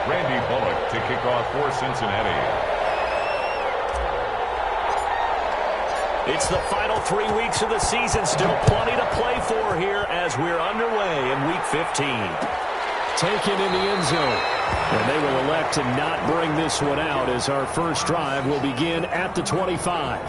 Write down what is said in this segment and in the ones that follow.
Randy Bullock to kick off for Cincinnati. It's the final 3 weeks of the season. Still plenty to play for here as we're underway in Week 15. Taken in the end zone. And they will elect to not bring this one out as our first drive will begin at the 25.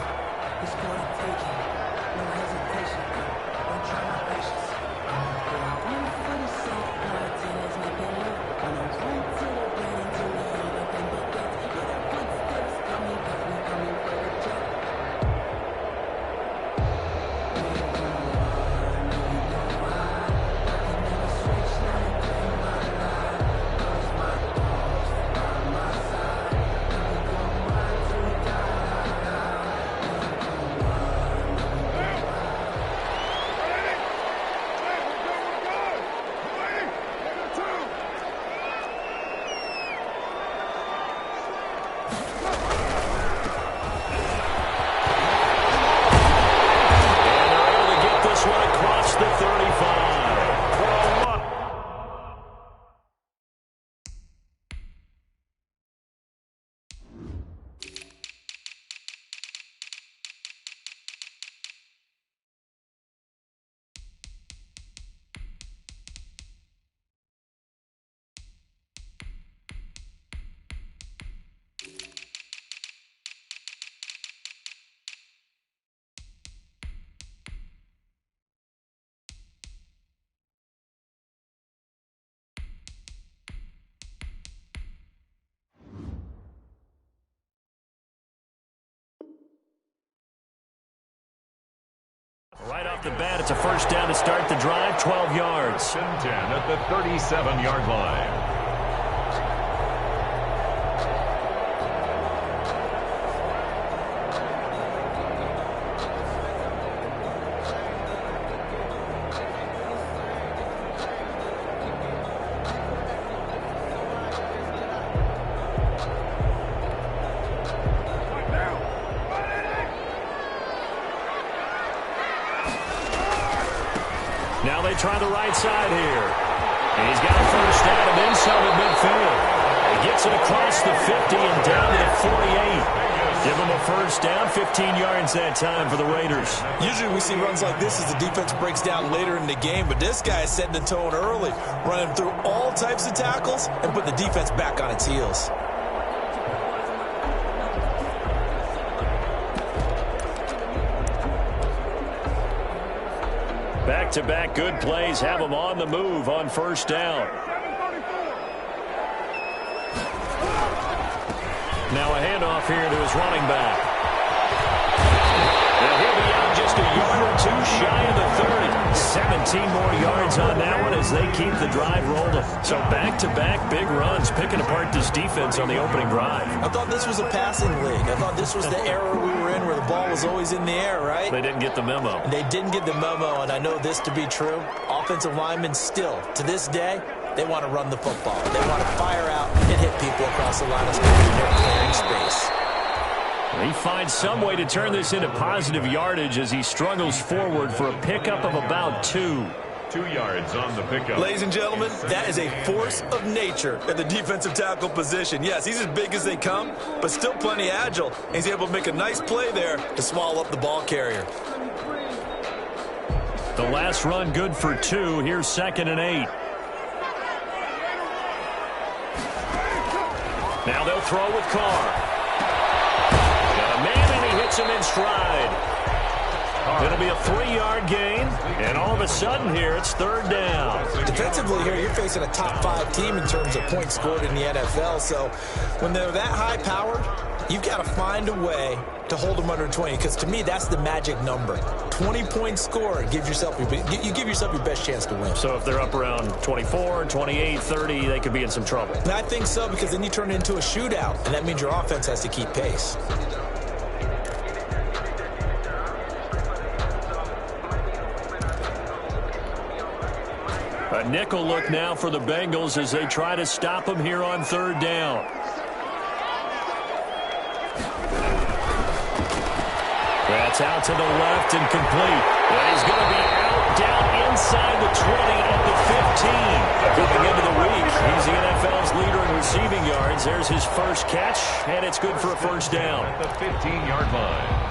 Right off the bat, it's a first down to start the drive, 12 yards. 10 at the 37-yard line. Now they try the right side here. And he's got a first down and then some at midfield. He gets it across the 50 and down to the 48. Give him a first down, 15 yards that time for the Raiders. Usually we see runs like this as the defense breaks down later in the game, but this guy is setting the tone early, running through all types of tackles and putting the defense back on its heels. Back-to-back good plays have him on the move on first down. Now a handoff here to his running back. Now he'll be out just a yard or two shy of the 30. 17 more yards on that one as they keep the drive rolling. So back-to-back big runs, picking apart this defense on the opening drive. I thought this was a passing league. I thought this was the era we were in where the ball was always in the air, right? They didn't get the memo. They didn't get the memo, and I know this to be true. Offensive linemen still, to this day, they want to run the football. They want to fire out and hit people across the line of scrimmage when they're clearing space. He finds some way to turn this into positive yardage as he struggles forward for a pickup of about 2. 2 yards on the pickup. Ladies and gentlemen, that is a force of nature at the defensive tackle position. Yes, he's as big as they come, but still plenty agile. And he's able to make a nice play there to swallow up the ball carrier. The last run good for 2. Here's 2nd and 8. Now they'll throw with Carr. Got a man, and he hits him in stride. It'll be a 3-yard gain, and all of a sudden here, it's 3rd down. Defensively here, you're facing a top-5 team in terms of points scored in the NFL, so when they're that high-powered, you've got to find a way to hold them under 20, because to me, that's the magic number. 20-point score, you give yourself your best chance to win. So if they're up around 24, 28, 30, they could be in some trouble. And I think so, because then you turn it into a shootout, and that means your offense has to keep pace. A nickel look now for the Bengals as they try to stop him here on 3rd down. That's out to the left and complete. And he's going to be out down inside the 20 at the 15. Coming into the week, he's the NFL's leader in receiving yards. There's his first catch, and it's good for a first down. At the 15-yard line.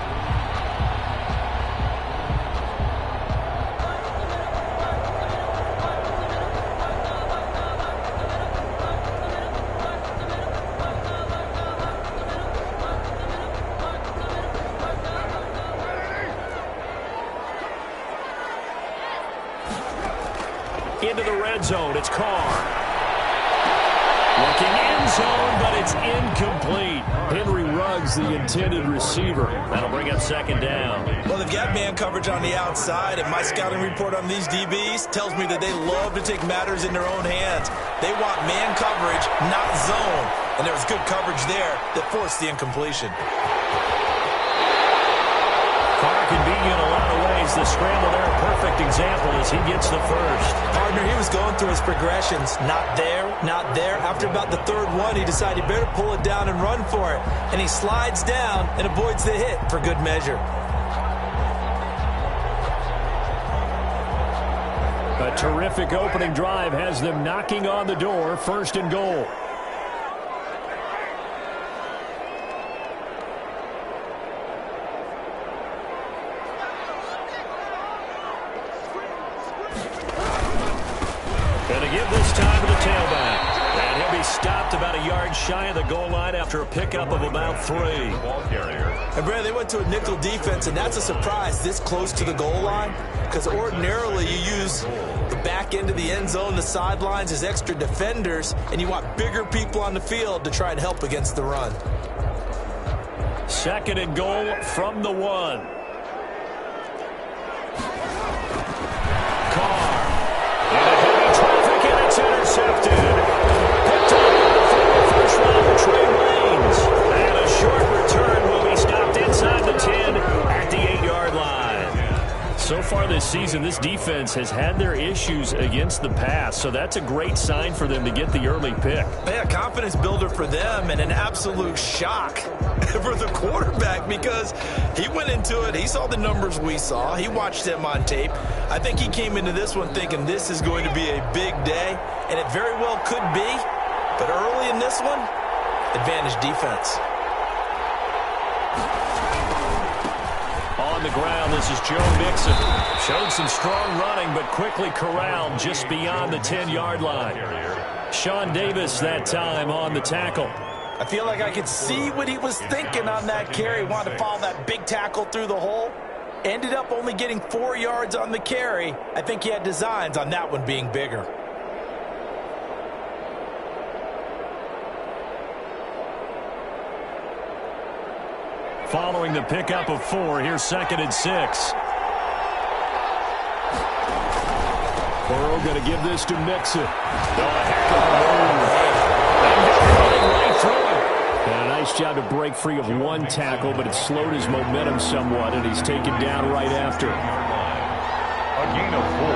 Into the red zone, it's Carr. Looking end zone, but it's incomplete. Henry Ruggs, the intended receiver. That'll bring up second down. Well, they've got man coverage on the outside, and my scouting report on these DBs tells me that they love to take matters in their own hands. They want man coverage, not zone. And there was good coverage there that forced the incompletion. Carr can beat you in a lot of ways. The scramble there, a perfect example as he gets the first. Partner, he was going through his progressions. Not there, not there. After about the third one, he decided he better pull it down and run for it. And he slides down and avoids the hit for good measure. A terrific opening drive has them knocking on the door, first and goal. And to give this time to the tailback. And he'll be stopped about a yard shy of the goal line after a pickup of about 3. Ball carrier. And, Brad, they went to a nickel defense, and that's a surprise this close to the goal line because ordinarily you use the back end of the end zone, the sidelines as extra defenders, and you want bigger people on the field to try and help against the run. Second and goal from the 1. Carr. Into heavy traffic, and it's intercepted. Picked up from the first round, Trey Waynes. And a short return will be stopped inside the 10 at the 8-yard line. So far this season, this defense has had their issues against the pass, so that's a great sign for them to get the early pick. Yeah, confidence builder for them and an absolute shock for the quarterback because he went into it. He saw the numbers we saw. He watched them on tape. I think he came into this one thinking this is going to be a big day, and it very well could be. But early in this one, advantage defense. On the ground, this is Joe Mixon. Showed some strong running, but quickly corralled just beyond the 10-yard line. Sean Davis that time on the tackle. I feel like I could see what he was thinking on that carry. Wanted to follow that big tackle through the hole. Ended up only getting 4 yards on the carry. I think he had designs on that one being bigger. Following the pickup of 4, here's second and 6. Burrow going to give this to Mixon. And a nice job to break free of one tackle, but it slowed his momentum somewhat, and he's taken down right after. A gain of 4.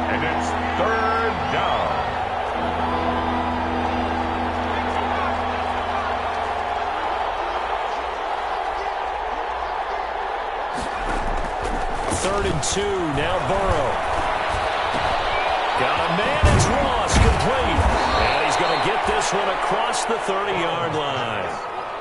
And it's third down. Third and 2, now Burrow. Got a man, it's Ross, complete. And he's going to get this one across the 30-yard line.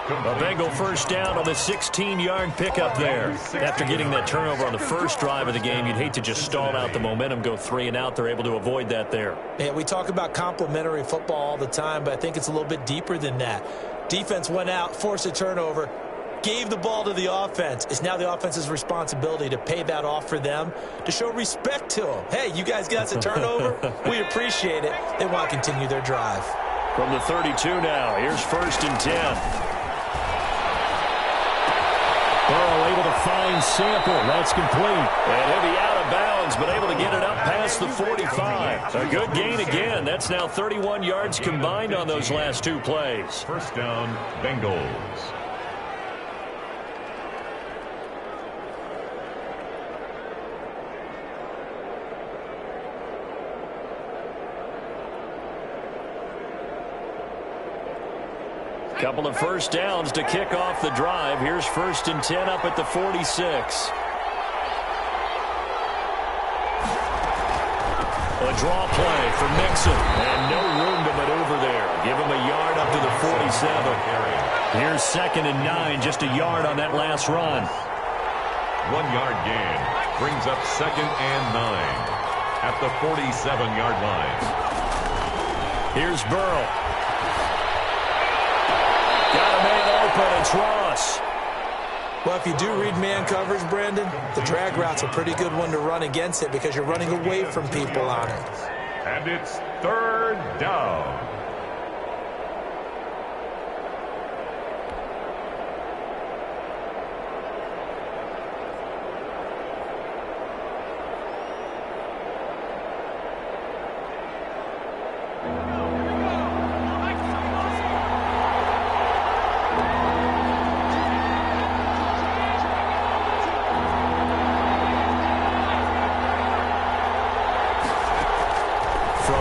A Bengal first down on the 16-yard pickup there. After getting that turnover on the first drive of the game, you'd hate to just stall out the momentum, go 3 and out. They're able to avoid that there. Yeah, we talk about complementary football all the time, but I think it's a little bit deeper than that. Defense went out, forced a turnover, gave the ball to the offense. It's now the offense's responsibility to pay that off for them, to show respect to them. Hey, you guys got us a turnover. We appreciate it. They want to continue their drive. From the 32 now, here's first and 10. Burrow able to find Sample. That's complete. And he'll be out of bounds, but able to get it up past the 45. A good gain again. That's now 31 yards combined on those last 2 plays. First down, Bengals. Couple of first downs to kick off the drive. Here's first and 10 up at the 46. A draw play for Mixon. And no room to maneuver there. Give him a yard Here's 2nd and 9, just a yard on that last run. 1 yard gain brings up 2nd and 9 at the 47-yard line. Here's Burrow. Got a man open. It's Ross. Well, if you do read man coverage, Brandon, the drag route's a pretty good one to run against it because you're running away from people on it. And it's 3rd down.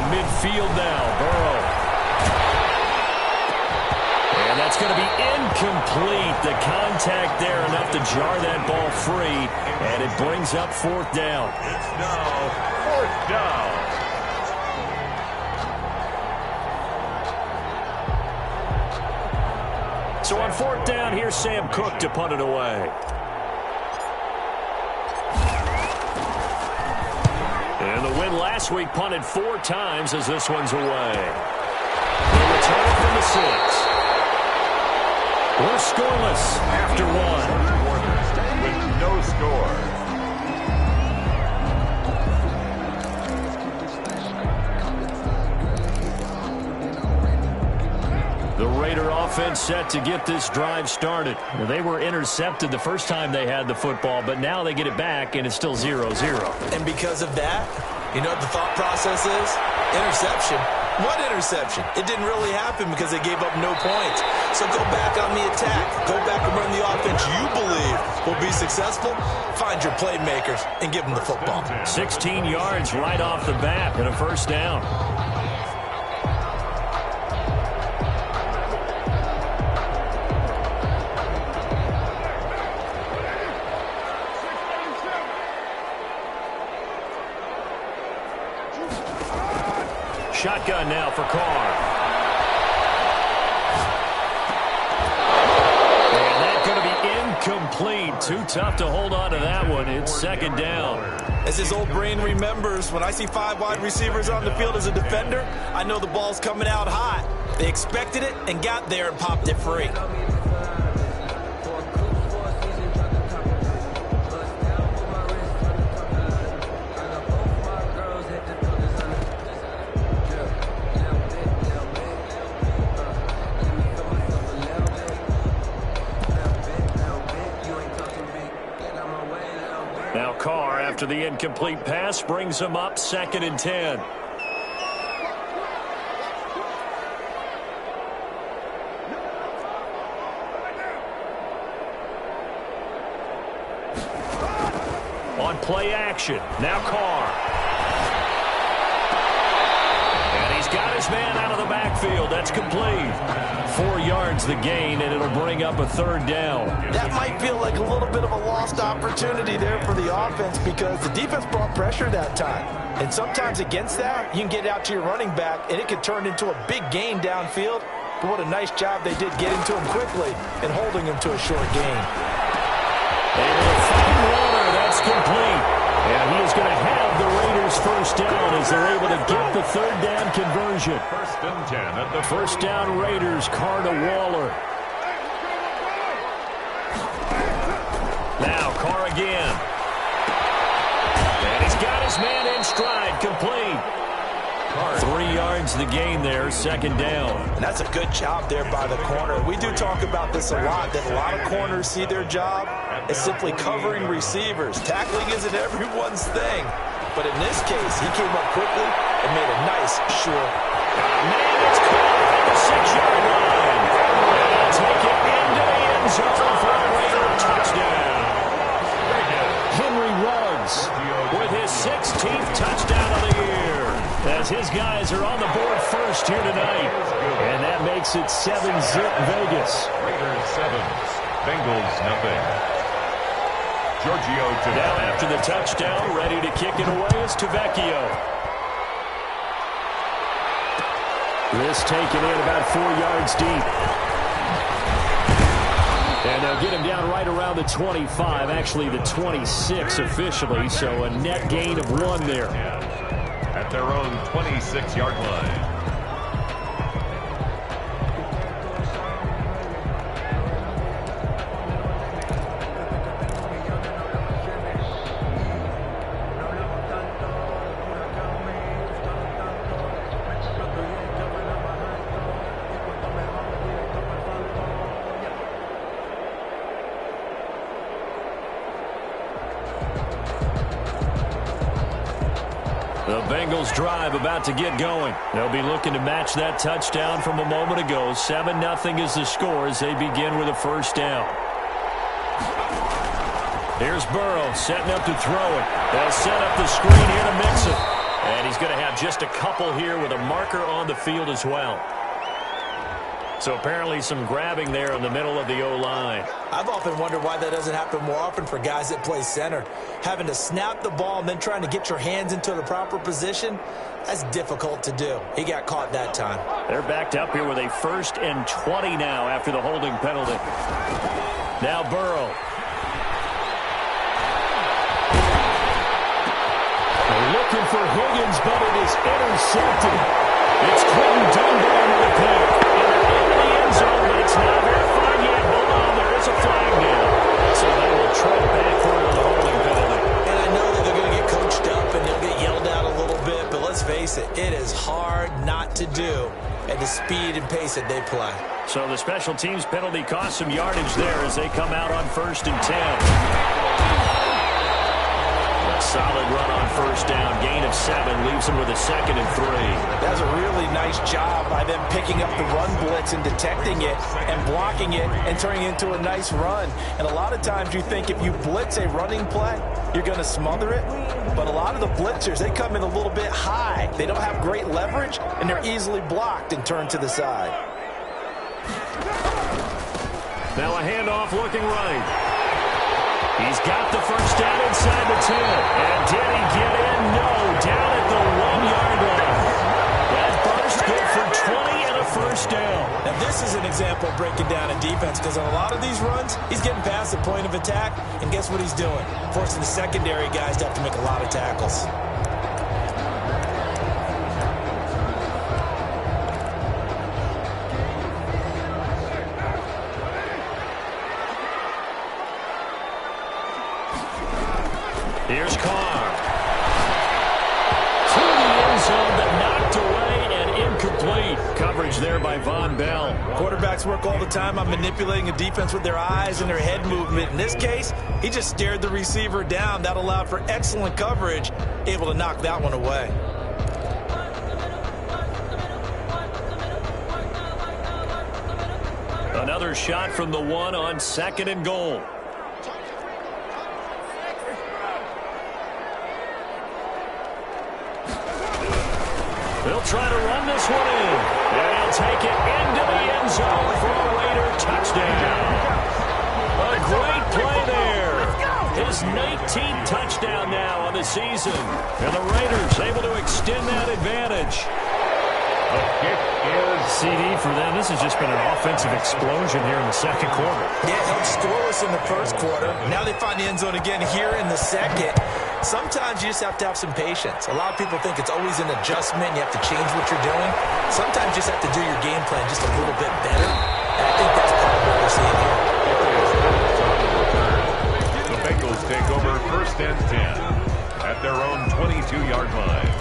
Midfield now, Burrow. And that's going to be incomplete. The contact there enough to jar that ball free, and it brings up 4th down. It's now 4th down. So on 4th down, here's Sam Cook to punt it away. And the win last week punted 4 times as this one's away. They return from the 6. We're scoreless after 1. With no score. The Raider offense set to get this drive started. They were intercepted the first time they had the football, but now they get it back, and it's still 0-0. And because of that, you know what the thought process is? Interception. What interception? It didn't really happen because they gave up no points. So go back on the attack. Go back and run the offense you believe will be successful. Find your playmakers and give them the football. 16 yards right off the bat and a 1st down. Shotgun now for Carr. And that's going to be incomplete. Too tough to hold on to that one. It's 2nd down. As his old brain remembers, when I see 5 wide receivers on the field as a defender, I know the ball's coming out hot. They expected it and got there and popped it free. Now Carr, after the incomplete pass, brings him up 2nd and 10. On play action, now Carr. And he's got his man out of the backfield. That's complete. 4 yards the gain, and it'll bring up a 3rd down. That might feel like a little bit of a lost opportunity there for the offense because the defense brought pressure that time. And sometimes against that, you can get out to your running back, and it could turn into a big gain downfield. But what a nice job they did getting to him quickly and holding him to a short gain. Able to find Warner. That's complete. And he is going to have the Raiders' 1st down as they're able to get the 3rd down conversion. 1st and 10 at the 1st down Raiders, Carr to Waller. Now Carr again. And he's got his man in stride, complete. 3 yards the gain there, 2nd down. And that's a good job there by the corner. We do talk about this a lot, that a lot of corners see their job as simply covering receivers. Tackling isn't everyone's thing. But in this case, he came up quickly and made a nice, sure. Man, it's caught at the 6-yard line. And they'll take it into the end zone for a Raider touchdown. Henry Ruggs with his 16th touchdown of the year, as his guys are on the board first here tonight. And that makes it 7-zip Vegas. Raiders 7, Bengals nothing. Giorgio to now after the touchdown, ready to kick it away is Tavecchio. This taken in about 4 yards deep. And they'll get him down right around the 25, actually the 26 officially, so a net gain of 1 there. At their own 26-yard line. The Bengals drive about to get going. They'll be looking to match that touchdown from a moment ago. 7-0 is the score as they begin with a first down. Here's Burrow setting up to throw it. They'll set up the screen here to mix it. And he's going to have just a couple here with a marker on the field as well. So apparently some grabbing there in the middle of the O-line. I've often wondered why that doesn't happen more often for guys that play center. Having to snap the ball and then trying to get your hands into the proper position, that's difficult to do. He got caught that time. They're backed up here with a 1st and 20 now after the holding penalty. Now Burrow. Looking for Higgins, but it is intercepted. It's Quentin Dunbar with the pick. Zone, but it's not verified yet. Hold on, there is a flag now. So they will tread backward on the holding penalty. And I know that they're going to get coached up and they'll get yelled at a little bit, but let's face it, it is hard not to do at the speed and pace that they play. So the special teams penalty cost some yardage there as they come out on 1st and 10. A solid run on 1st down. Gain of 7 leaves them with a 2nd and 3. That's a really nice job by them picking up the run blitz and detecting it and blocking it and turning it into a nice run. And a lot of times you think if you blitz a running play, you're going to smother it. But a lot of the blitzers, they come in a little bit high. They don't have great leverage, and they're easily blocked and turned to the side. Now a handoff looking right. He's got the first down inside the 10. And did he get in? No. Down at the 1-yard line. That burst good for 20 and a first down. Now this is an example of breaking down a defense because on a lot of these runs, he's getting past the point of attack. And guess what he's doing? Forcing the secondary guys to have to make a lot of tackles. Here's Carr. To the end zone, but knocked away and incomplete. Coverage there by Von Bell. Quarterbacks work all the time on manipulating a defense with their eyes and their head movement. In this case, he just stared the receiver down. That allowed for excellent coverage, able to knock that one away. Another shot from the 1 on 2nd and goal. They'll try to run this one in. And he'll take it into the end zone for a Raider touchdown. A great play there. His 19th touchdown now on the season. And the Raiders able to extend that advantage. The kick is CD for them. This has just been an offensive explosion here in the 2nd quarter. Yeah, held scoreless in the 1st quarter. Now they find the end zone again here in the 2nd. Sometimes you just have to have some patience. A lot of people think it's always an adjustment. You have to change what you're doing. Sometimes you just have to do your game plan just a little bit better. And I think that's part of what we're seeing here. the Bengals take over 1st and 10 at their own 22-yard line.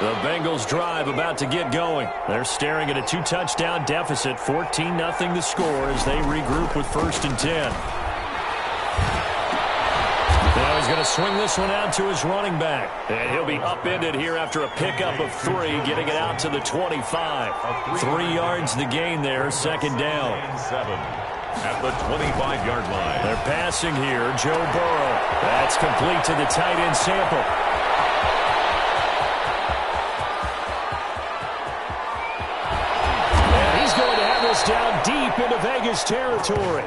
The Bengals drive about to get going. They're staring at a 2-touchdown deficit, 14-0 the score as they regroup with 1st and 10. Now he's going to swing this one out to his running back. And he'll be upended here after a pickup of 3, getting it out to the 25. 3 yards the gain there, 2nd down. at the 25-yard line. They're passing here. Joe Burrow. That's complete to the tight end Sample. And he's going to have this down deep into Vegas territory.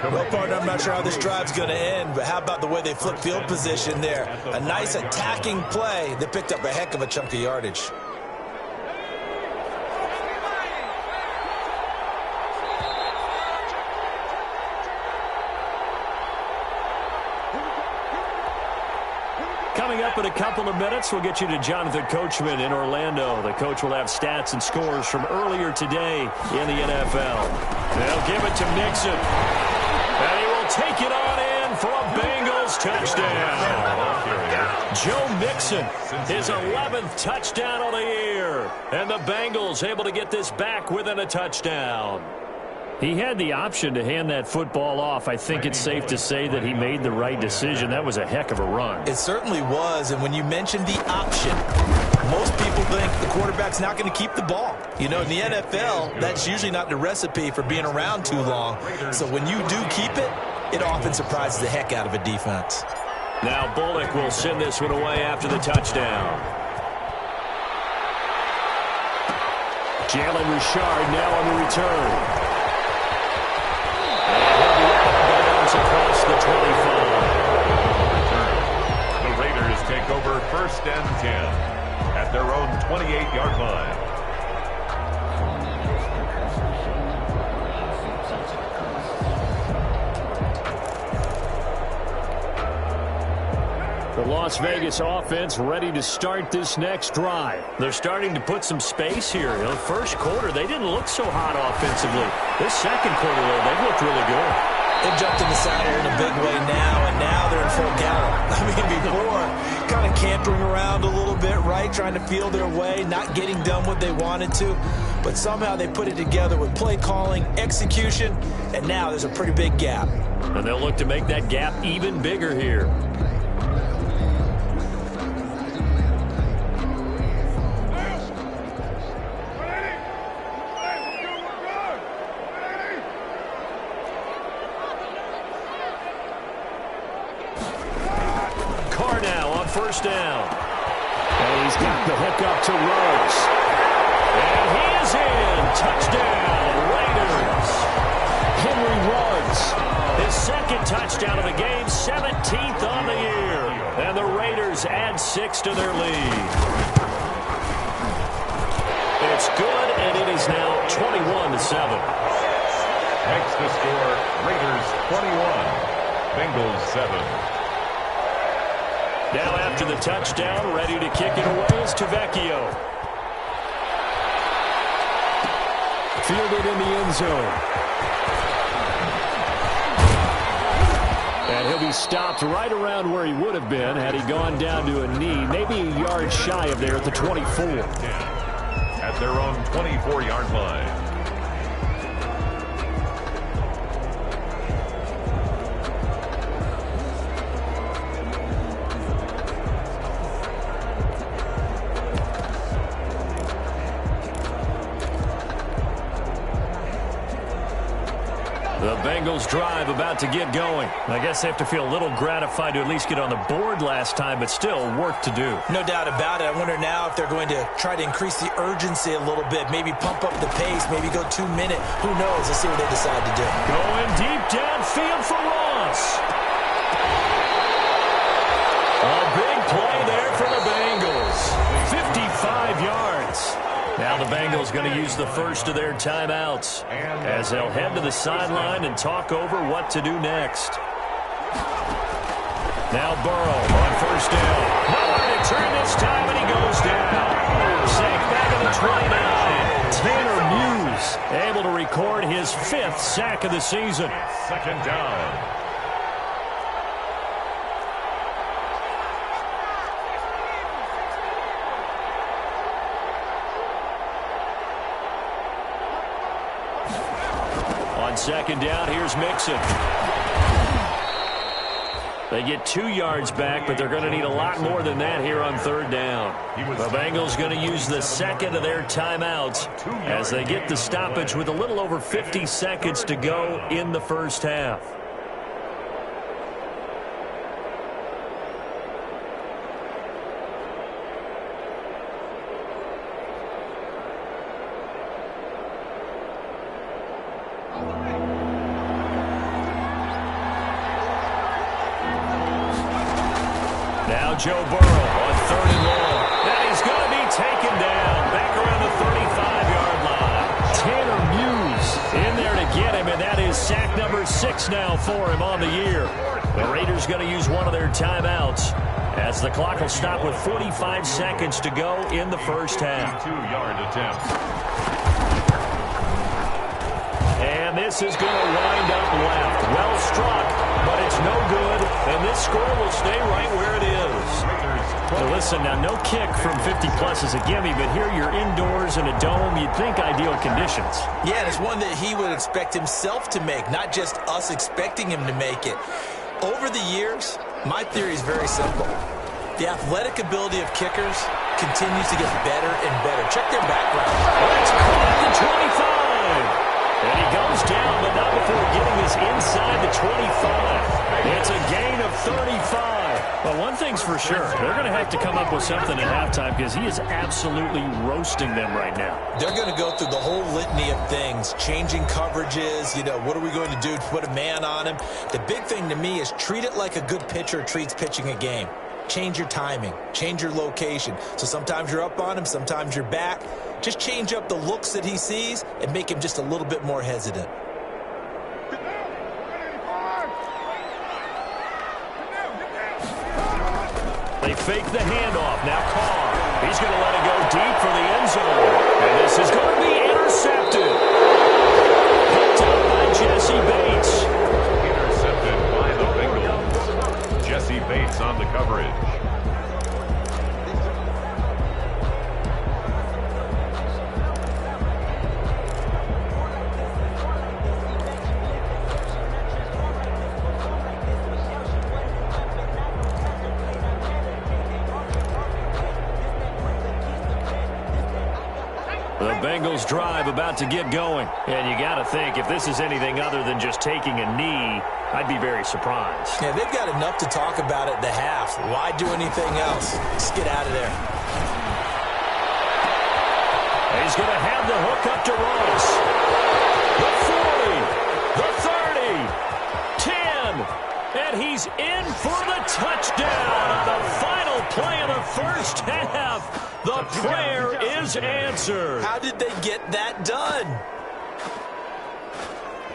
Well, partner, I'm not sure how this drive's going to end, but how about the way they flip field position there? A nice attacking play that picked up a heck of a chunk of yardage. Coming up in a couple of minutes, we'll get you to Jonathan Coachman in Orlando. The coach will have stats and scores from earlier today in the NFL. They'll give it to Mixon. And he will take it on in for a Bengals touchdown. Joe Mixon, his 11th touchdown of the year. And the Bengals able to get this back within a touchdown. He had the option to hand that football off. I think it's safe to say that he made the right decision. That was a heck of a run. It certainly was, and when you mentioned the option, most people think the quarterback's not going to keep the ball. You know, in the NFL, that's usually not the recipe for being around too long. So when you do keep it, it often surprises the heck out of a defense. Now Bullock will send this one away after the touchdown. Jalen Richard now on the return. Across the 25. The Raiders take over 1st and 10 at their own 28-yard line. The Las Vegas offense ready to start this next drive. They're starting to put some space here. In the first quarter, they didn't look so hot offensively. This second quarter, though, they've looked really good. They've jumped in the saddle in a big way now, and now they're in full gallop. I mean, before, kind of cantering around a little bit, right, trying to feel their way, not getting done what they wanted to. But somehow they put it together with play calling, execution, and now there's a pretty big gap. And they'll look to make that gap even bigger here. First down. And he's got the hook up to Rhodes. And he is in. Touchdown, Raiders. Henry Ruggs. His second touchdown of the game, 17th on the year. And the Raiders add 6 to their lead. It's good, and it is now 21-7. Makes the score Raiders 21, Bengals 7. Now after the touchdown, ready to kick it away is Tavecchio. Fielded in the end zone. And he'll be stopped right around where he would have been had he gone down to a knee, maybe a yard shy of there at the 24. At their own 24-yard line. The Bengals drive about to get going. I guess they have to feel a little gratified to at least get on the board last time, but still work to do. No doubt about it. I wonder now if they're going to try to increase the urgency a little bit, maybe pump up the pace, maybe go 2-minute. Who knows? Let's see what they decide to do. Going deep downfield for Ross. A big play there for the Bengals. 55 yards. Now the Bengals going to use the first of their timeouts as they'll head to the sideline and talk over what to do next. Now Burrow on first down. Nowhere to turn this time, and he goes down. Sacked back at the 29. Tanner Muse able to record his 5th sack of the season. 2nd down. On 2nd down, here's Mixon. They get 2 yards back, but they're going to need a lot more than that here on third down. The Bengals going to use the second of their timeouts as they get the stoppage with a little over 50 seconds to go in the first half. Joe Burrow on third and long. And he's going to be taken down back around the 35-yard line. Tanner Muse in there to get him, and that is sack number 6 now for him on the year. The Raiders going to use one of their timeouts as the clock will stop with 45 seconds to go in the first half. 2-yard attempt. And this is going to wind up left. Well struck, but it's no good. And this score will stay right where it is. Well, listen, now no kick from 50-plus is a gimme, but here you're indoors in a dome. You'd think ideal conditions. Yeah, and it's one that he would expect himself to make, not just us expecting him to make it. Over the years, my theory is very simple. The athletic ability of kickers continues to get better and better. Check their background. It's caught at the 25. And he goes down, but not before getting this inside the 25. It's a gain of 35. Well, one thing's for sure. They're going to have to come up with something at halftime because he is absolutely roasting them right now. They're going to go through the whole litany of things, changing coverages, what are we going to do to put a man on him? The big thing to me is treat it like a good pitcher treats pitching a game. Change your timing, change your location. So sometimes you're up on him, sometimes you're back. Just change up the looks that he sees and make him just a little bit more hesitant. They fake the handoff. Now Carr. He's going to let it go deep for the end zone. And this is going to be intercepted. Picked up by Jesse Bates. Intercepted by the Bengals. Jesse Bates on the coverage. The Bengals drive about to get going. And you got to think, if this is anything other than just taking a knee, I'd be very surprised. Yeah, they've got enough to talk about at the half. Why do anything else? Just get out of there. He's going to have the hook up to Ross. The 40, the 30, 10, and he's in for the touchdown on the final play of the first half. The prayer is answered. How did they get that done?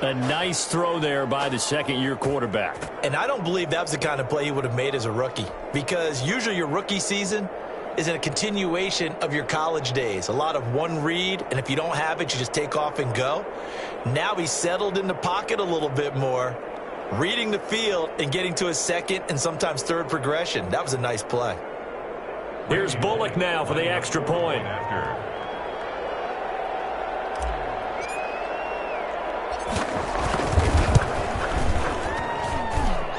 A nice throw there by the second-year quarterback. And I don't believe that was the kind of play he would have made as a rookie, because usually your rookie season is a continuation of your college days. A lot of one read, and if you don't have it, you just take off and go. Now he's settled in the pocket a little bit more, reading the field and getting to his second and sometimes third progression. That was a nice play. Here's Bullock now for the extra point.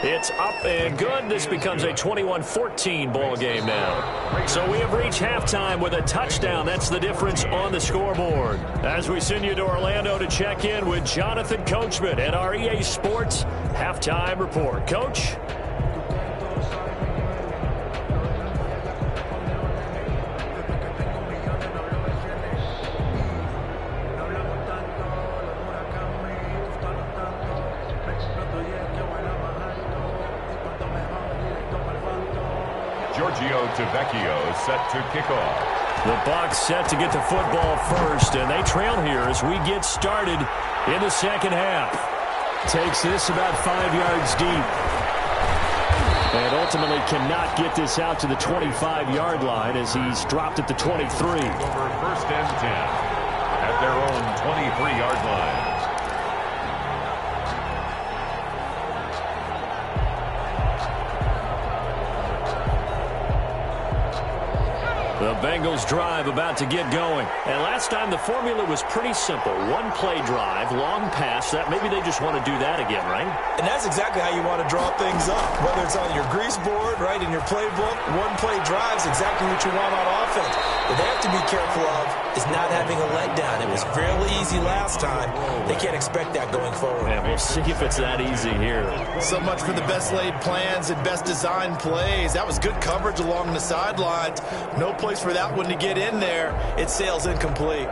It's up and good. This becomes a 21-14 ball game now. So we have reached halftime with a touchdown. That's the difference on the scoreboard. As we send you to Orlando to check in with Jonathan Coachman at our EA Sports Halftime Report. Coach? Giorgio Tavecchio set to kick off. The Bucs set to get the football first, and they trail here as we get started in the second half. Takes this about 5 yards deep. And ultimately cannot get this out to the 25-yard line as he's dropped at the 23. Over 1st and 10 at their own 23-yard line. The The Bengals drive about to get going. And last time the formula was pretty simple. One play drive, long pass. That maybe they just want to do that again, right? And that's exactly how you want to draw things up. Whether it's on your grease board, right, in your playbook, one play drive is exactly what you want on offense. What they have to be careful of is not having a letdown. It was fairly easy last time. They can't expect that going forward. Yeah, we'll see if it's that easy here. So much for the best laid plans and best designed plays. That was good coverage along the sidelines. No place for that one to get in there. It sails incomplete.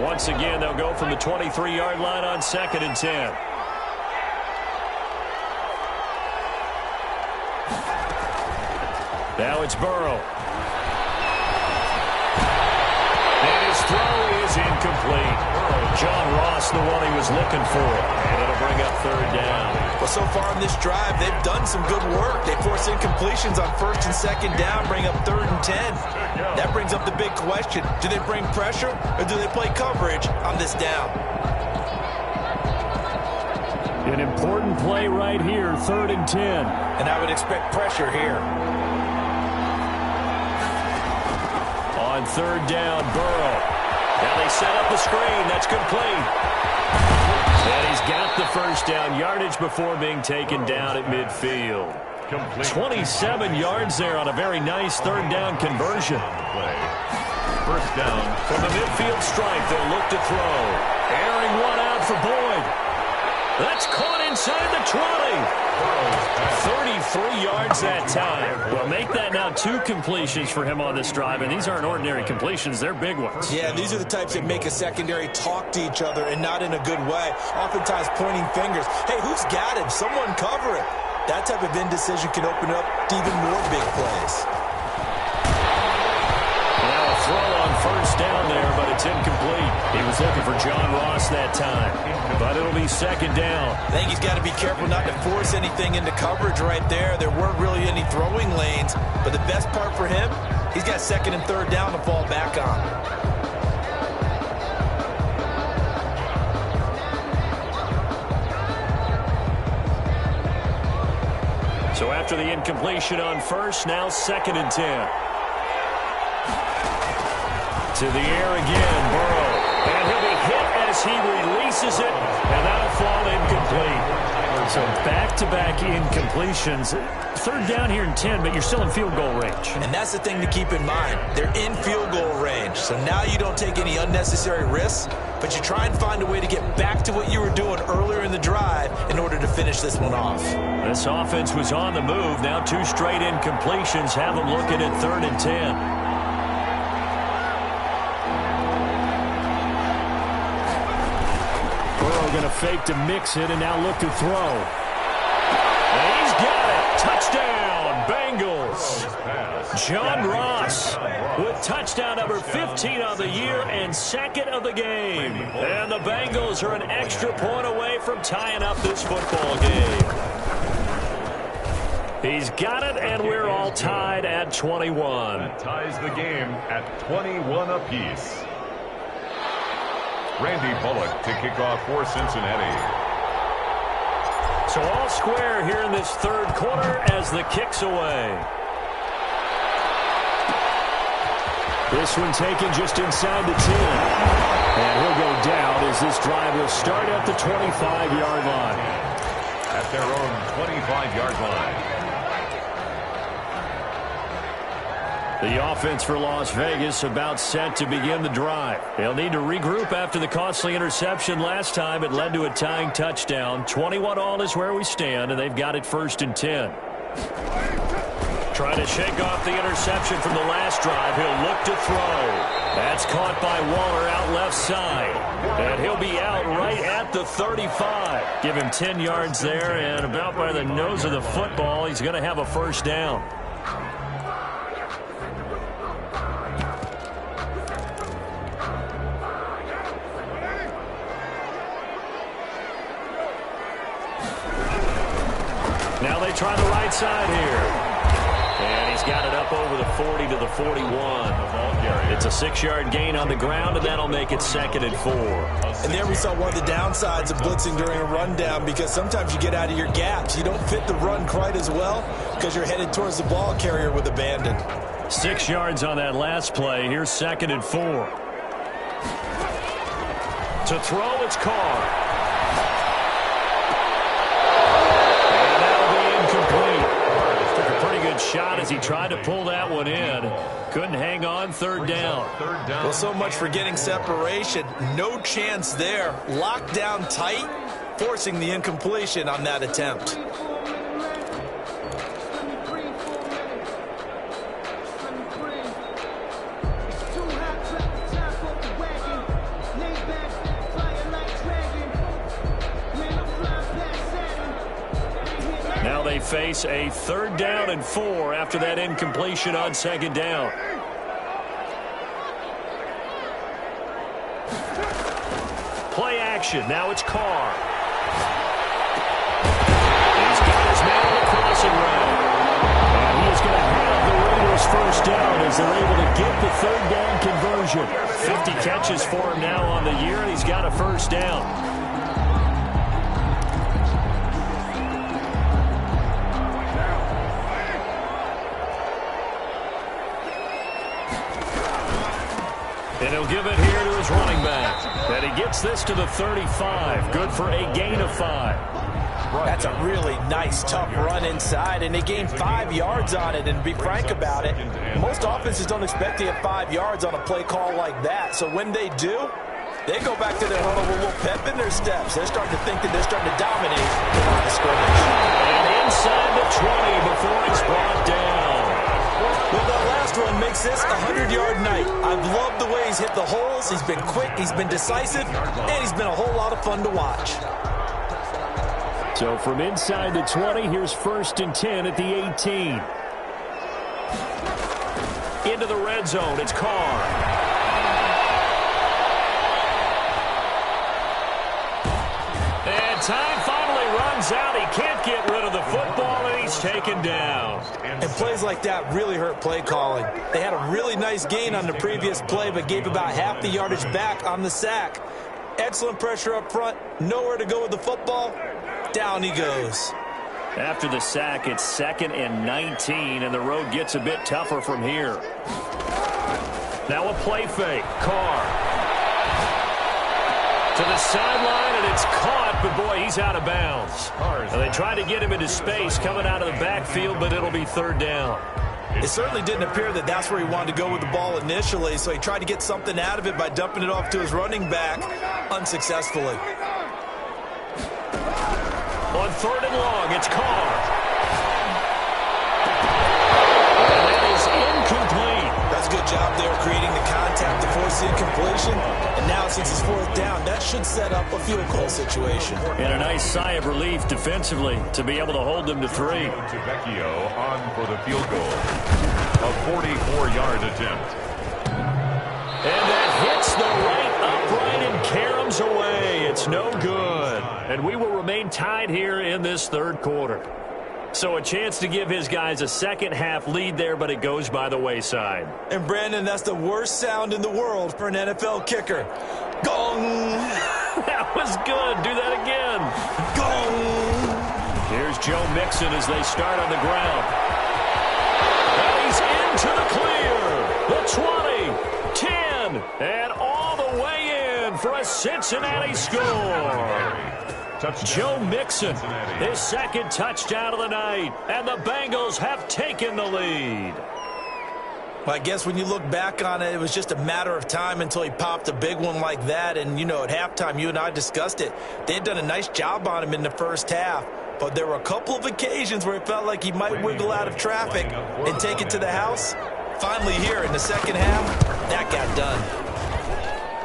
Once again, they'll go from the 23-yard line on 2nd and 10. Now it's Burrow. And his throw is incomplete. John Ross, the one he was looking for. And it'll bring up 3rd down. Well, so far in this drive, they've done some good work. They force incompletions on 1st and 2nd down, bring up 3rd and 10. That brings up the big question. Do they bring pressure or do they play coverage on this down? An important play right here, 3rd and 10. And I would expect pressure here. On 3rd down, Burrow. Now they set up the screen. That's complete. And he's got the 1st down yardage before being taken down at midfield. 27 yards there on a very nice 3rd down conversion. 1st down. From the midfield stripe, they'll look to throw. Airing one out for Boyd. That's caught inside the 20. 33 yards that time. Well, make that now 2 completions for him on this drive, and these aren't ordinary completions. They're big ones. Yeah, these are the types that make a secondary talk to each other and not in a good way. Oftentimes pointing fingers. Hey, who's got him? Someone cover it. That type of indecision can open up to even more big plays. Now a throw on 1st down there, but it's incomplete. He was looking for John Ross that time, but it'll be 2nd down. I think he's got to be careful not to force anything into coverage right there. There weren't really any throwing lanes, but the best part for him, he's got 2nd and 3rd down to fall back on. So after the incompletion on 1st, now 2nd and 10. To the air again, Burrow. And he'll be hit as he releases it, and that'll fall incomplete. So back-to-back incompletions. 3rd down here in 10, but you're still in field goal range. And that's the thing to keep in mind. They're in field goal range. So now you don't take any unnecessary risks, but you try and find a way to get back to what you were doing earlier in the drive in order to finish this one off. This offense was on the move. Now 2 straight incompletions have them looking at 3rd and 10. Going to fake to mix it and now look to throw. And he's got it. Touchdown, Bengals. John Ross with touchdown number 15 of the year and 2nd of the game. And the Bengals are an extra point away from tying up this football game. He's got it, and we're all tied at 21. That ties the game at 21 apiece. Randy Bullock to kick off for Cincinnati. So all square here in this 3rd quarter as the kick's away. This one taken just inside the 10. And he'll go down as this drive will start at the 25-yard line. At their own 25-yard line. The offense for Las Vegas about set to begin the drive. They'll need to regroup after the costly interception last time. It led to a tying touchdown. 21-all is where we stand, and they've got it 1st and 10. Trying to shake off the interception from the last drive. He'll look to throw. That's caught by Waller out left side. And he'll be out right at the 35. Give him 10 yards there, and about by the nose of the football, he's going to have a 1st down. Now they try the right side here. And he's got it up over the 40 to the 41. It's a 6-yard gain on the ground, and that'll make it 2nd and 4. And there we saw one of the downsides of blitzing during a rundown, because sometimes you get out of your gaps. You don't fit the run quite as well because you're headed towards the ball carrier with abandon. 6 yards on that last play. Here's 2nd and 4. To throw, it's Carr. And that'll be incomplete. Took a pretty good shot as he tried to pull that one in. Couldn't hang on. 3rd down. Well, so much for getting separation. No chance there. Locked down tight, forcing the incompletion on that attempt. Now they face a 3rd down and 4 after that incompletion on 2nd down. Play action. Now it's Carr. He's got his man on the crossing route. And he is going to have the Raiders 1st down as they're able to get the 3rd down conversion. 50 catches for him now on the year, and he's got a 1st down. And he'll give it here to his running back. And he gets this to the 35. Good for a gain of 5. That's a really nice, tough run inside, and they gained 5 yards on it. And to be frank about it, most offenses don't expect to get 5 yards on a play call like that. So when they do, they go back to their huddle with a little pep in their steps. They're starting to think that they're starting to dominate the line of scrimmage. And inside the 20 before he's brought down. Well, that last run makes this a 100-yard night. I've loved the way he's hit the holes. He's been quick, he's been decisive, and he's been a whole lot of fun to watch. So from inside the 20, here's 1st and 10 at the 18. Into the red zone, it's Carr. And time finally runs out. He can't get rid of the football, and he's taken down. And plays like that really hurt play calling. They had a really nice gain on the previous play, but gave about half the yardage back on the sack. Excellent pressure up front. Nowhere to go with the football. Down he goes. After the sack, it's 2nd and 19, and the road gets a bit tougher from here. Now a play fake. Carr. To the sideline, and it's caught, but boy, he's out of bounds. And they tried to get him into space coming out of the backfield, but it'll be 3rd down. It certainly didn't appear that that's where he wanted to go with the ball initially, so he tried to get something out of it by dumping it off to his running back unsuccessfully. On 3rd and long, it's Carr. And that is incomplete. That's a good job there creating the contact to force the incompletion. And now since it's 4th down, that should set up a field goal situation. And a nice sigh of relief defensively to be able to hold them to 3. Vecchio on for the field goal. A 44-yard attempt. And that hits the right upright and caroms away. It's no good. And we will remain tied here in this 3rd quarter. So a chance to give his guys a second-half lead there, but it goes by the wayside. And, Brandon, that's the worst sound in the world for an NFL kicker. Gong! That was good. Do that again. Gong! Here's Joe Mixon as they start on the ground. And he's into the clear. The 20, 10, and all the way in for a Cincinnati score. Joe Mixon, his 2nd touchdown of the night, and the Bengals have taken the lead. Well, I guess when you look back on it, it was just a matter of time until he popped a big one like that. And, you know, at halftime, you and I discussed it. They had done a nice job on him in the 1st half. But there were a couple of occasions where it felt like he might wiggle out of traffic and take it to the house. Finally here in the 2nd half, that got done.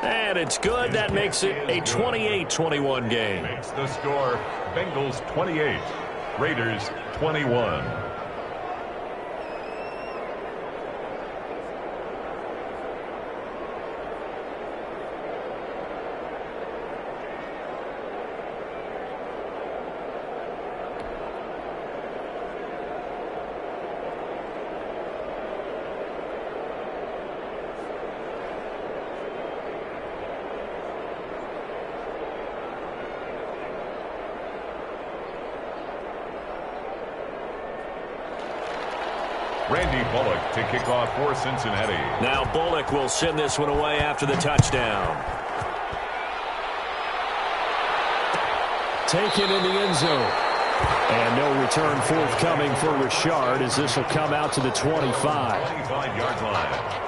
And it's good. That makes it a 28-21 game. Makes the score Bengals 28, Raiders 21. Randy Bullock to kick off for Cincinnati. Now Bullock will send this one away after the touchdown. Taken in the end zone. And no return forthcoming for Richard as this will come out to the 25. 25-yard line.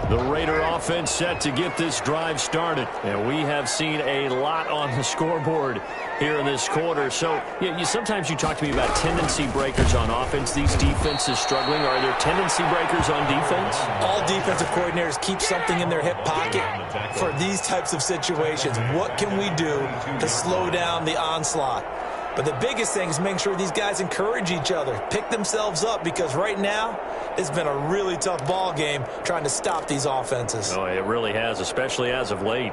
The Raider offense set to get this drive started. And we have seen a lot on the scoreboard here in this quarter. So sometimes you talk to me about tendency breakers on offense. These defenses struggling. Are there tendency breakers on defense? All defensive coordinators keep something in their hip pocket for these types of situations. What can we do to slow down the onslaught? But the biggest thing is make sure these guys encourage each other, pick themselves up, because right now it's been a really tough ball game trying to stop these offenses. Oh, it really has, especially as of late.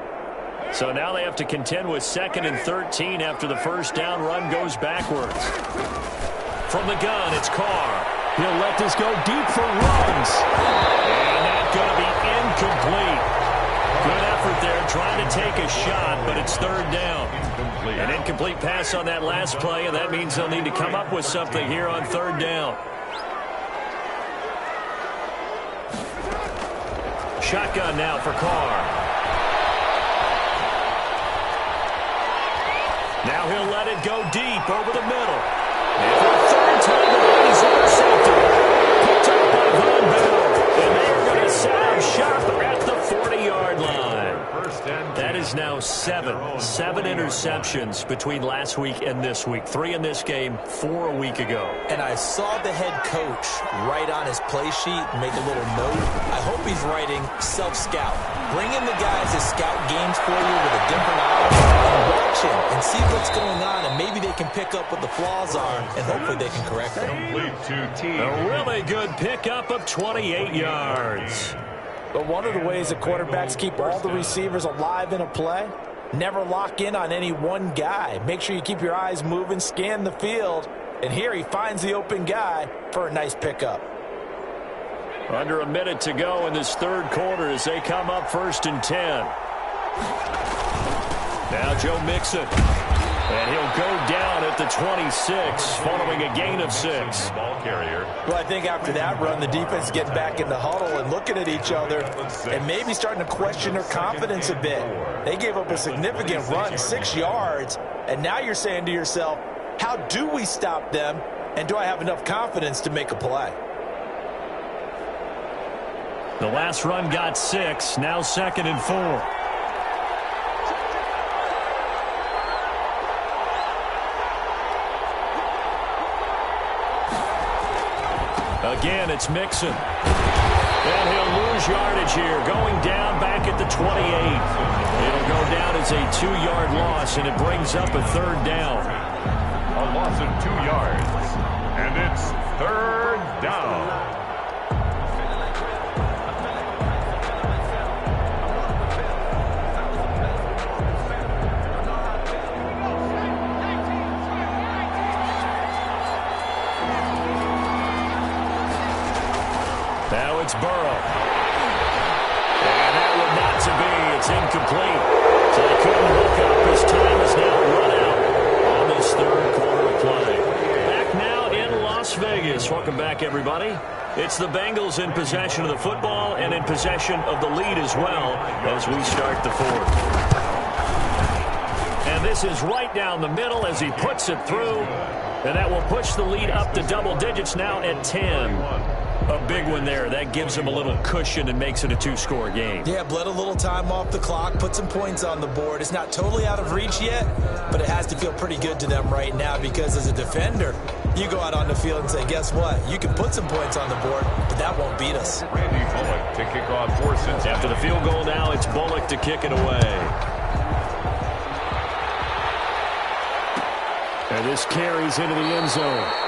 So now they have to contend with 2nd and 13 after the first down run goes backwards. From the gun, it's Carr. He'll let this go deep for runs. And that's going to be incomplete. Good effort there, trying to take a shot, but it's 3rd down. An incomplete pass on that last play, and that means they'll need to come up with something here on 3rd down. Shotgun now for Carr. Now he'll let it go deep over the middle. And for the 3rd time tonight, he's intercepted. Picked up by Von Bell. And they are going to set up shop at the 40-yard line. That is now 7 interceptions between last week and this week. 3 in this game, 4 a week ago. And I saw the head coach write on his play sheet, make a little note. I hope he's writing self-scout. Bring in the guys that scout games for you with a different eye and watch him and see what's going on, and maybe they can pick up what the flaws are, and hopefully they can correct them. A really good pickup of 28 yards. But one of the ways that quarterbacks keep all the receivers alive in a play, never lock in on any one guy. Make sure you keep your eyes moving, scan the field, and here he finds the open guy for a nice pickup. Under a minute to go in this 3rd quarter as they come up 1st and 10. Now Joe Mixon. And he'll go down at the 26 following a gain of 6. Ball carrier. Well, I think after that run, the defense is getting back in the huddle and looking at each other and maybe starting to question their confidence a bit. They gave up a significant run, 6 yards, and now you're saying to yourself, how do we stop them, and do I have enough confidence to make a play? The last run got 6, now 2nd and 4. Again, it's Mixon. And he'll lose yardage here, going down back at the 28. It'll go down as a 2-yard loss, and it brings up a 3rd down. A loss of 2 yards. And it's 3rd down. Now it's Burrow. And that one not to be. It's incomplete. So they couldn't hook up. His time is now run out on this 3rd quarter of play. Back now in Las Vegas. Welcome back, everybody. It's the Bengals in possession of the football and in possession of the lead as well as we start the 4th. And this is right down the middle as he puts it through. And that will push the lead up to double digits now at 10. A big one there. That gives them a little cushion and makes it a 2-score game. Yeah, bled a little time off the clock, put some points on the board. It's not totally out of reach yet, but it has to feel pretty good to them right now because as a defender, you go out on the field and say, guess what? You can put some points on the board, but that won't beat us. Randy Bullock to kick off for Cincinnati. After the field goal now, it's Bullock to kick it away. And this carries into the end zone.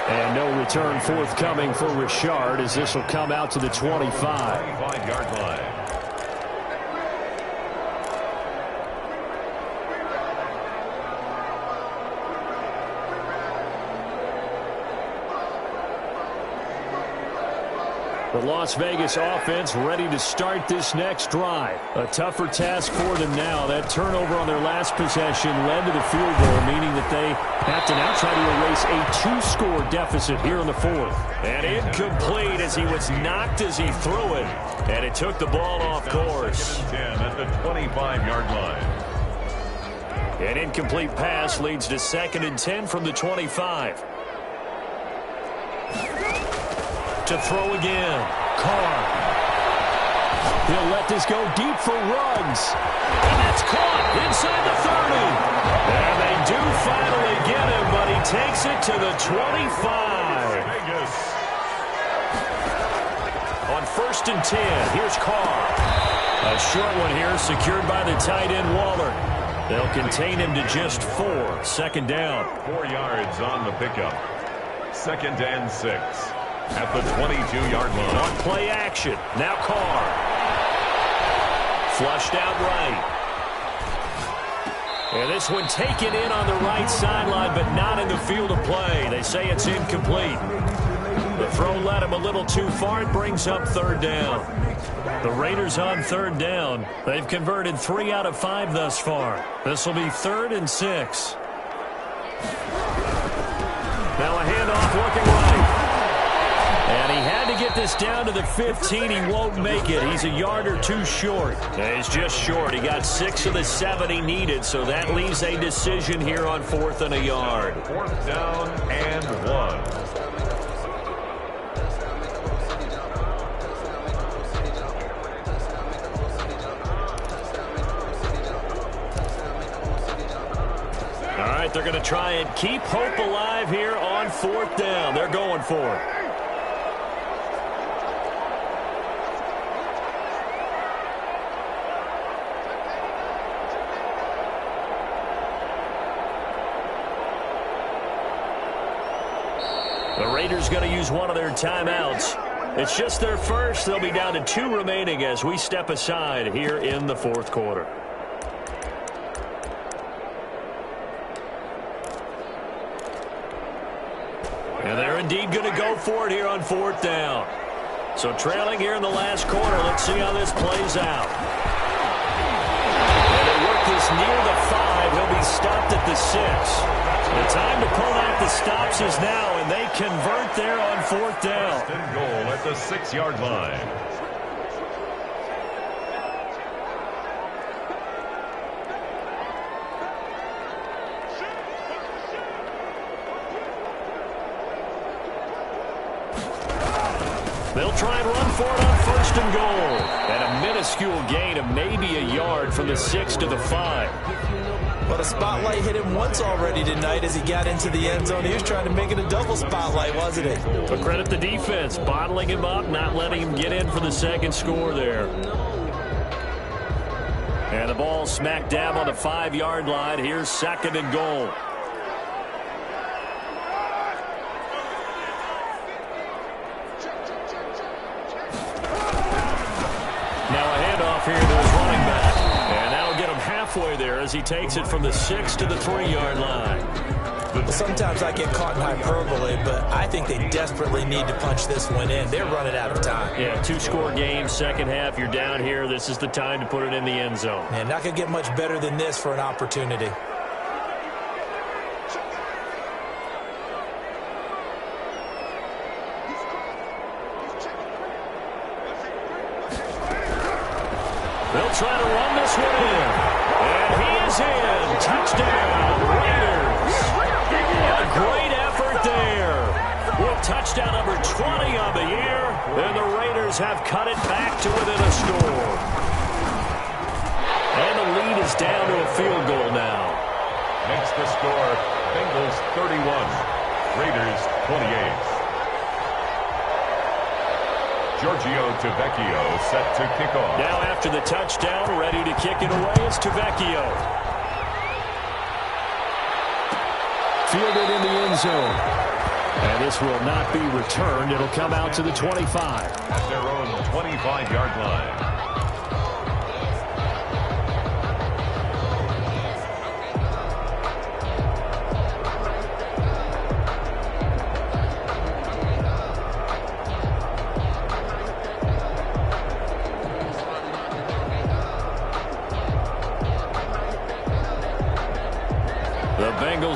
And no return forthcoming for Richard as this will come out to the 25. 25-yard line. The Las Vegas offense ready to start this next drive. A tougher task for them now. That turnover on their last possession led to the field goal, meaning that they have to now try to erase a 2-score deficit here in the fourth. And incomplete as he was knocked as he threw it. And it took the ball off course. 10 at the 25-yard line. An incomplete pass leads to 2nd and 10 from the 25. To throw again. Carr. He'll let this go deep for Ruggs. And that's caught inside the 30. And they do finally get him, but he takes it to the 25. Vegas. On 1st and 10, here's Carr. A short one here, secured by the tight end Waller. They'll contain him to just 4. 2nd down. 4 yards on the pickup. 2nd and 6. At the 22-yard line. On play action. Now Carr. Flushed out right. And this one taken in on the right sideline, but not in the field of play. They say it's incomplete. The throw led him a little too far. It brings up 3rd down. The Raiders on 3rd down. They've converted 3 out of 5 thus far. This will be 3rd and 6. Now a handoff looking right. And he had to get this down to the 15. He won't make it. He's a yard or 2 short. And he's just short. He got 6 of the 7 he needed, so that leaves a decision here on 4th and a yard. 4th down and 1. All right, they're going to try and keep hope alive here on 4th down. They're going for it. The Raiders going to use one of their timeouts. It's just their first. They'll be down to 2 remaining as we step aside here in the 4th quarter. And they're indeed going to go for it here on 4th down. So trailing here in the last quarter. Let's see how this plays out. And they work this near the 5. He'll be stopped at the 6. The time to pull out the stops is now, and they convert there on 4th down. 1st and goal at the 6-yard line. They'll try and run for it on 1st and goal. And a minuscule gain of maybe a yard from the 6 to the 5. But a spotlight hit him once already tonight as he got into the end zone. He was trying to make it a double spotlight, wasn't he? But credit the defense, bottling him up, not letting him get in for the 2nd score there. And the ball smack dab on the 5-yard line. Here's 2nd and goal. Now a handoff here to his running back. And that'll get him halfway there as he takes it from the 6 to the 3-yard line. Well, sometimes I get caught in hyperbole, but I think they desperately need to punch this one in. They're running out of time. Yeah, 2-score game, 2nd half. You're down here. This is the time to put it in the end zone. Man, not going to get much better than this for an opportunity. They'll try to run this one in. And he is in. Touchdown, Raiders. A great effort there. With touchdown number 20 on the year. And the Raiders have cut it back to within a score. And the lead is down to a field goal now. Makes the score Bengals 31, Raiders 28. Giorgio Tavecchio set to kick off. Now after the touchdown, ready to kick it away is Tavecchio. Fielded in the end zone. And this will not be returned. It'll come out to the 25. At their own 25-yard line.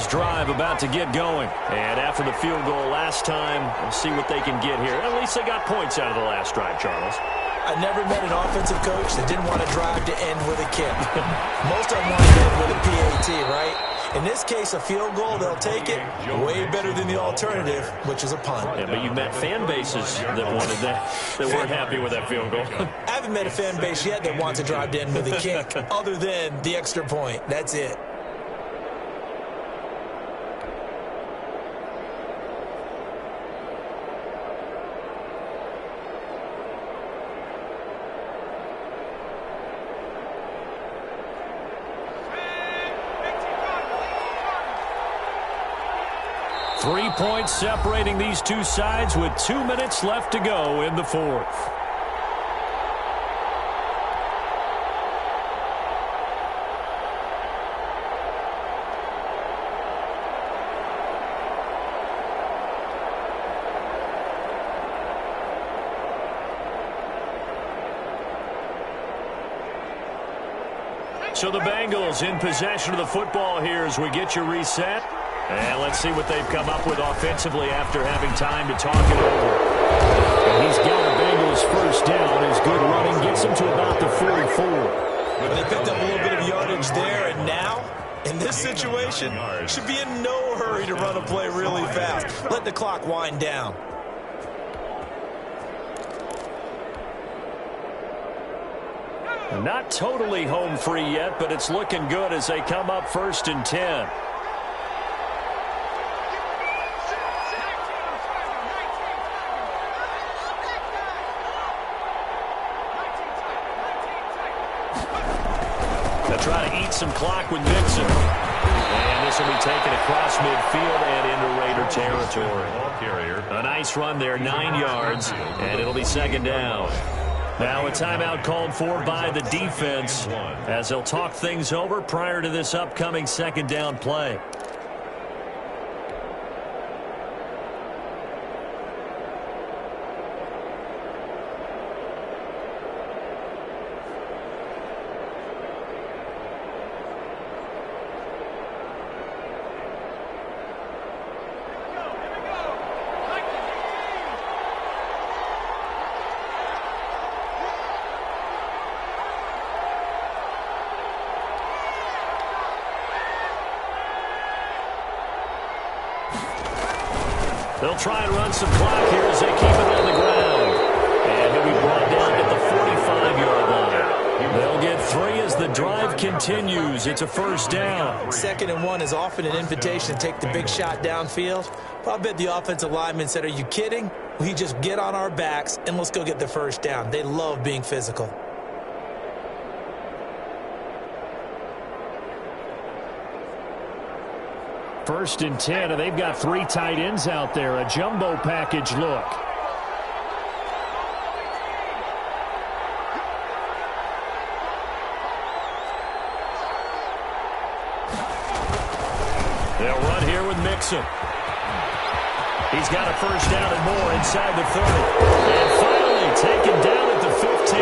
Bengals drive about to get going. And after the field goal last time, we'll see what they can get here. At least they got points out of the last drive, Charles. I never met an offensive coach that didn't want to drive to end with a kick. Most of them want to end with a PAT, right? In this case, a field goal, they'll take it. Way better than the alternative, which is a punt. Yeah, but you've met fan bases that wanted that weren't happy with that field goal. I haven't met a fan base yet that wants to drive to end with a kick, other than the extra point. That's it. Three points separating these two sides with 2 minutes left to go in the fourth. So the Bengals in possession of the football here as we get you reset. And let's see what they've come up with offensively after having time to talk it over. And he's got a Bengals first down. His good running gets him to about the 44. They picked up a little bit of yardage there, and now, in this situation, should be in no hurry to run a play really fast. Let the clock wind down. Not totally home free yet, but it's looking good as they come up 1st and 10. Try to eat some clock with Mixon. And this will be taken across midfield and into Raider territory. A nice run there, 9 yards, and it'll be 2nd down. Now a timeout called for by the defense as they'll talk things over prior to this upcoming 2nd down play. They'll try and run some clock here as they keep it on the ground. And he'll be brought down at the 45-yard line. They'll get 3 as the drive continues. It's a 1st down. 2nd and 1 is often an invitation to take the big shot downfield. But I bet the offensive lineman said, are you kidding? We just get on our backs and let's go get the 1st down. They love being physical. First and 10, and they've got 3 tight ends out there. A jumbo package look. They'll run here with Mixon. He's got a 1st down and more inside the 30. And finally taken down at the 15.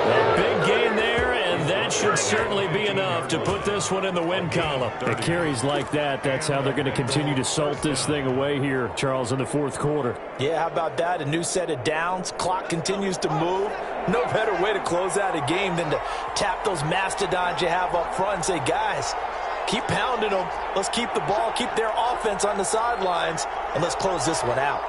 A big gain there, and that should certainly be enough to put this one in the win column. It carries like that. That's how they're going to continue to salt this thing away here, Charles, in the 4th quarter. Yeah, how about that? A new set of downs. Clock continues to move. No better way to close out a game than to tap those mastodons you have up front and say, guys, keep pounding them. Let's keep the ball, keep their offense on the sidelines, and let's close this one out.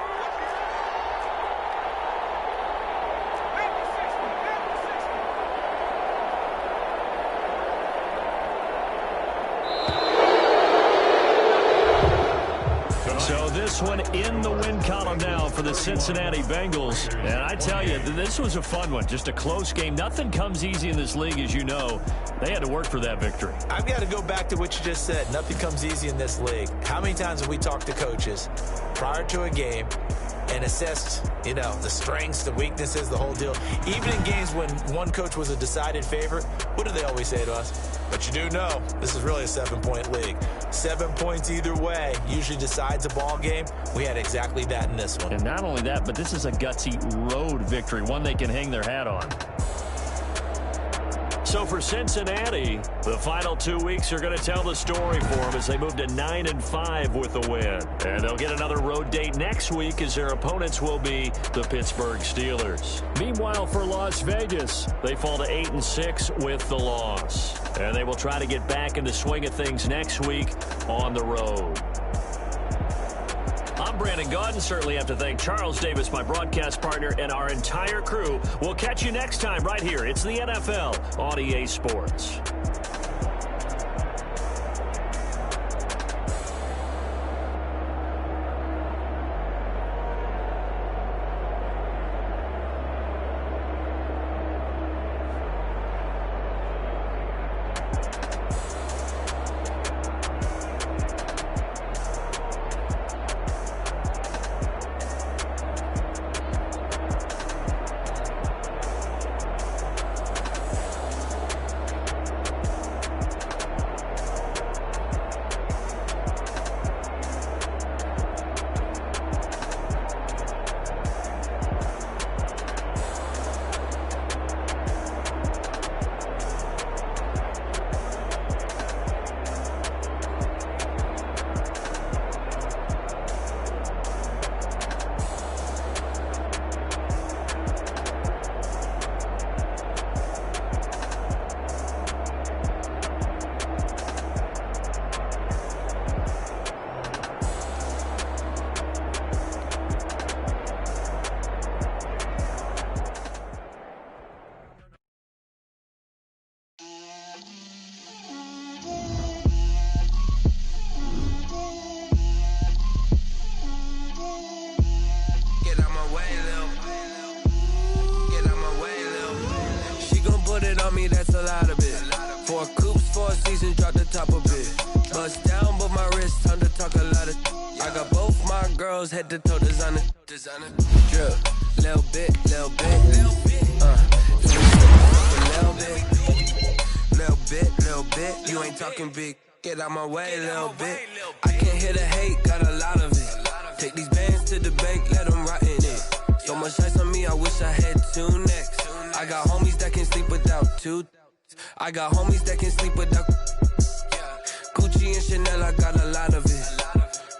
So this one in the win column now for the Cincinnati Bengals. And I tell you, this was a fun one. Just a close game. Nothing comes easy in this league, as you know. They had to work for that victory. I've got to go back to what you just said. Nothing comes easy in this league. How many times have we talked to coaches prior to a game and assessed, the strengths, the weaknesses, the whole deal? Even in games when one coach was a decided favorite, what do they always say to us? But you do know, this is really a 7-point league. 7 points either way usually decides a ball game. We had exactly that in this one. And not only that, but this is a gutsy road victory, one they can hang their hat on. So for Cincinnati, the final 2 weeks are going to tell the story for them as they move to 9-5 with a win. And they'll get another road date next week as their opponents will be the Pittsburgh Steelers. Meanwhile, for Las Vegas, they fall to 8-6 with the loss. And they will try to get back in the swing of things next week on the road. I'm Brandon Gaudin. Certainly have to thank Charles Davis, my broadcast partner, and our entire crew. We'll catch you next time right here. It's the NFL on EA Sports. That's a lot of it. 4 coops, 4 seasons, drop the top of it. Bust down, but my wrist, time to talk a lot of. I got both my girls head to toe designer. Drip, little bit, little bit. Little bit. You ain't talking big. Get out my way, little bit. I can't hear the hate, got a lot of it. Take these bands to the bank, let them rot in it. So much ice on me, I wish I had 2 necks. I got homies that can sleep without 2. I got homies that can sleep without Gucci and Chanel, I got a lot of it.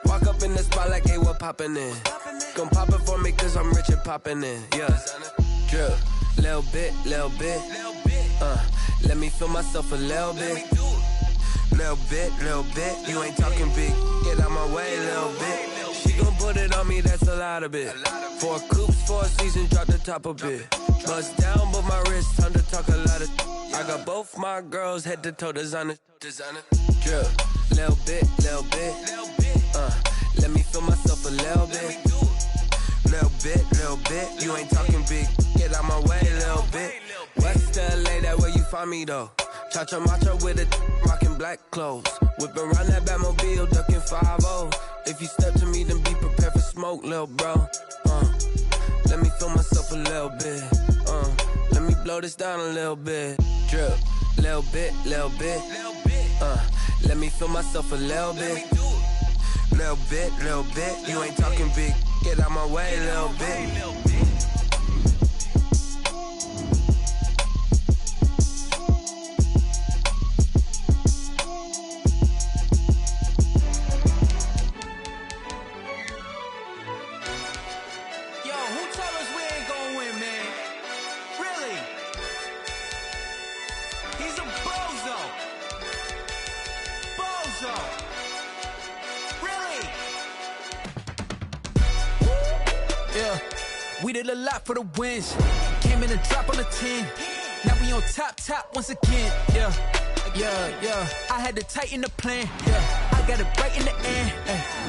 Walk up in the spot like, hey, what poppin' in? Gon' pop it for me cause I'm rich and poppin' in. Yeah, drip, little bit, little bit. Let me feel myself a little bit. Little bit, you ain't talking big. Get out my way, little bit. She gon' put it on me, that's a lot of it. 4 coops, 4 seasons, drop the top of it. Bust down, but my wrist, time to talk a lot of. I got both my girls head to toe designer. Drip, little bit, little bit. Let me feel myself a little bit. Little bit, you ain't talking big. Get out my way, little bit. West LA, that where you find me though. Cha-cha macha with it, rockin' black clothes. Whip around that Batmobile, ducking 5-0. If you step to me, then be prepared for smoke, little bro. Let me feel myself a little bit. Let me blow this down a little bit. Drip, little bit, little bit. Let me feel myself a little bit. Little bit. You ain't talking big. Get out my way, little bit. We did a lot for the wins. Came in a drop on the 10. Now we on top once again. Yeah. I had to tighten the plan. Yeah. I got it right in the end.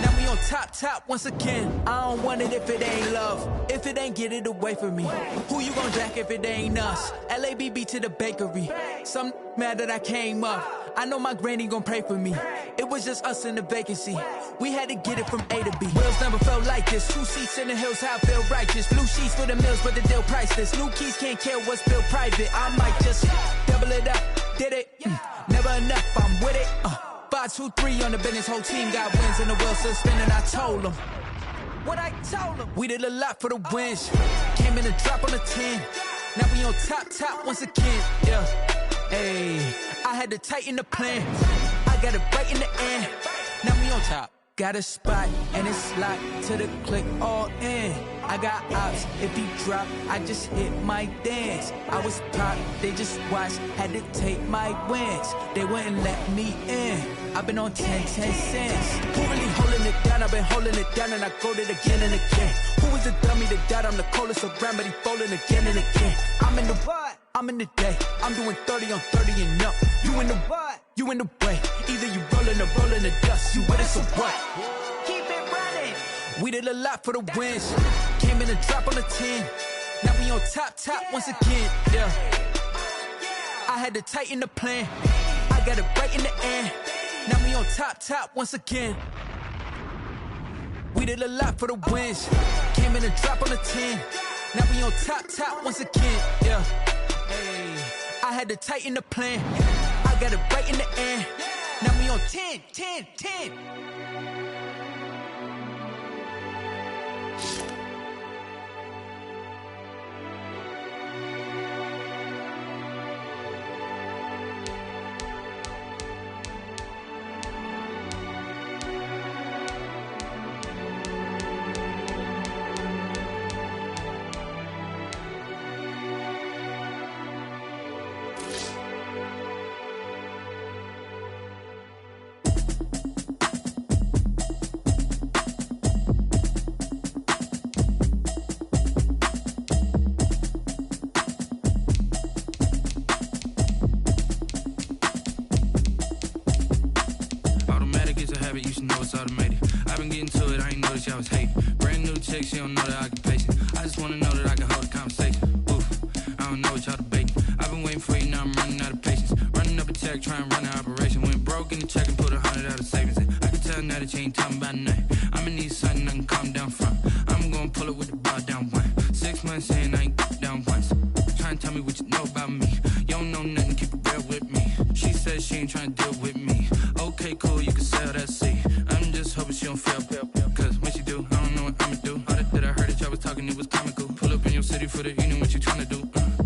Now we on top once again. I don't want it if it ain't love. If it ain't, get it away from me. Who you gon' jack if it ain't us? LABB to the bakery. Some mad that I came up. I know my granny gon' pray for me. It was just us in the vacancy. We had to get it from A to B. Wheels never felt like this. 2 seats in the hills, how I feel righteous. Blue sheets for the mills, but the deal priceless. New keys can't care what's built private. I might just double it up. Did it? Never enough, I'm with it. 5, 2, 3 on the business. Whole team got wins and the wheels still spinning. I told them what I told them. We did a lot for the wins. Came in a drop on the 10. Now we on top once again. Yeah. Ayy, I had to tighten the plan. I got it right in the end. Now we on top. Got a spot and it's locked to the click all in. I got ops, if he drop, I just hit my dance. I was pop, they just watched, had to take my wins. They wouldn't let me in. I've been on 10 cents. Who really holding it down? I've been holding it down and I go it again and again. Who was the dummy that died? I'm the coldest around, but he falling again and again. I'm in the what? I'm in the day. I'm doing 30 on 30 and up. You in the what? You in the way. Either you rolling or rolling the dust. You with it, so what? Keep it running. We did a lot for the wins. Came in and drop on the 10. Now we on top once again. Yeah. I had to tighten the plan. I got it right in the end. Now we on top once again. We did a lot for the wins. Came in and drop on the 10. Now we on top once again. Yeah. Hey, I had to tighten the plan. I got it right in the end. Now we on 10. You should know it's automated. I've been getting to it, I ain't noticed y'all was hating. Brand new chick, she don't know the occupation. I just wanna know that I can hold a conversation. Oof, I don't know what y'all debating. I've been waiting for you, now I'm running out of patience. Running up a check, trying to run an operation. Went broke in the check and put 100 out of savings in. I can tell now that you ain't talking about nothing. I'ma need something I can calm down from. I'm gonna pull it with the bar down one. 6 months in, I ain't down once. Trying to tell me what you know about me. You don't know nothing, keep it real with me. She says she ain't trying to deal with me. Okay, cool, you can sell that seat. I'm just hoping she don't fail. Cause when she do, I don't know what I'ma do. All that I heard that y'all was talking, it was comical. Pull up in your city for the evening, what you trying to do?